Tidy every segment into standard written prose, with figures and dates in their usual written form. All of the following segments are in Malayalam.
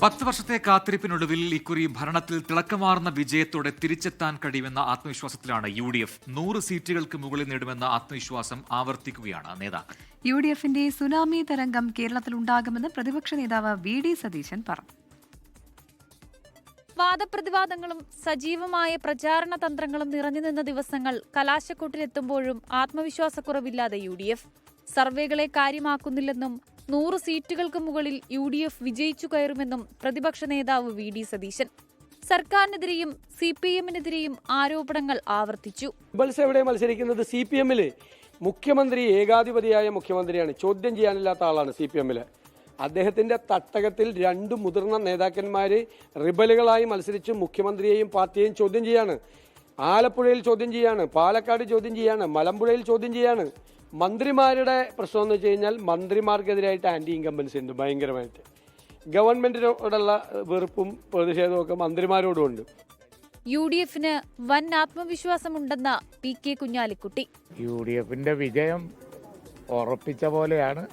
10 വർഷത്തെ കാത്തിരിപ്പിനൊടുവിൽ ഇക്കുറി ഭരണത്തിൽ തിളക്കമാർന്ന വിജയത്തോടെ തിരിച്ചെത്താൻ കഴിയുമെന്ന ആത്മവിശ്വാസത്തിലാണ് UDF. 100 സീറ്റുകൾക്ക് മുകളിൽ നേടുമെന്ന ആത്മവിശ്വാസം ആവർത്തിക്കുകയാണ് നേതാക്കൾ. UDFന്റെ സുനാമി തരംഗം കേരളത്തിലുണ്ടാകുമെന്ന് പ്രതിപക്ഷ നേതാവ് VD സതീശൻ പറഞ്ഞു. വാദപ്രതിവാദങ്ങളും സജീവമായ പ്രചാരണ തന്ത്രങ്ങളും നിറഞ്ഞു നിന്ന ദിവസങ്ങൾ കലാശക്കൊട്ടിലെത്തുമ്പോഴും ആത്മവിശ്വാസക്കുറവില്ലാതെ UDF. സർവേകളെ കാര്യമാക്കുന്നില്ലെന്നും 100 സീറ്റുകൾക്ക് മുകളിൽ UDF വിജയിച്ചു കയറുമെന്നും പ്രതിപക്ഷ നേതാവ് VD സതീശൻ. സർക്കാരിനെതിരെയും CPM-നെതിരെയും ആരോപണങ്ങൾ ആവർത്തിച്ചു. എവിടെ മത്സരിക്കുന്നത് CPM-ല് മുഖ്യമന്ത്രി ഏകാധിപതിയായ മുഖ്യമന്ത്രിയാണ്. ചോദ്യം ചെയ്യാനില്ലാത്ത ആളാണ് CPM-ല്. അദ്ദേഹത്തിന്റെ തട്ടകത്തിൽ 2 മുതിർന്ന നേതാക്കന്മാര് റിബലുകളായി മത്സരിച്ച് മുഖ്യമന്ത്രിയെയും പാർട്ടിയെയും ചോദ്യം ചെയ്യാണ്. ആലപ്പുഴയിൽ ചോദ്യം ചെയ്യാണ്, പാലക്കാട് ചോദ്യം ചെയ്യാണ്, മലമ്പുഴയിൽ ചോദ്യം ചെയ്യാണ്. മന്ത്രിമാരുടെ പ്രശ്നം എന്ന് വെച്ച് കഴിഞ്ഞാൽ മന്ത്രിമാർക്കെതിരായിട്ട് ആന്റി ഇൻകംബൻസി ഉണ്ട് ഭയങ്കരമായിട്ട്. ഗവൺമെന്റിനോടുള്ള വെറുപ്പും പ്രതിഷേധവും ഒക്കെ മന്ത്രിമാരോടുമുണ്ട്. UDF-ന് വൻ ആത്മവിശ്വാസമുണ്ടെന്ന PK കുഞ്ഞാലിക്കുട്ടി. UDF-ന്റെ വിജയം ഉറപ്പിച്ച പോലെയാണ്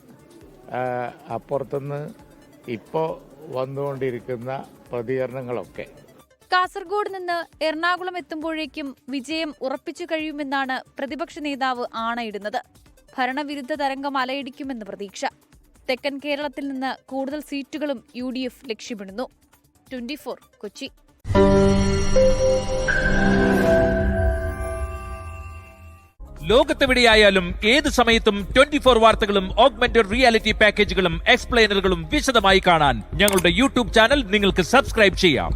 അപ്പുറത്തുനിന്ന് ഇപ്പോൾ വന്നുകൊണ്ടിരിക്കുന്ന പ്രതികരണങ്ങളൊക്കെ. കാസർഗോഡ് നിന്ന് എറണാകുളം എത്തുമ്പോഴേക്കും വിജയം ഉറപ്പിച്ചു കഴിയുമെന്നാണ് പ്രതിപക്ഷ നേതാവ് ആണയിടുന്നത്. ഭരണവിരുദ്ധ തരംഗം അലയടിക്കുമെന്ന് പ്രതീക്ഷ. തെക്കൻ കേരളത്തിൽ നിന്ന് കൂടുതൽ സീറ്റുകളും UDF ലക്ഷ്യമിടുന്നു. 24 കൊച്ചി. ലോകത്തെവിടെയായാലും ഏത് സമയത്തും 24 വാർത്തകളും ഓഗ്മെന്റഡ് റിയാലിറ്റി പാക്കേജുകളും എക്സ്പ്ലെയിനറുകളും വിശദമായി കാണാൻ ഞങ്ങളുടെ YouTube ചാനൽ നിങ്ങൾക്ക് സബ്സ്ക്രൈബ് ചെയ്യാം.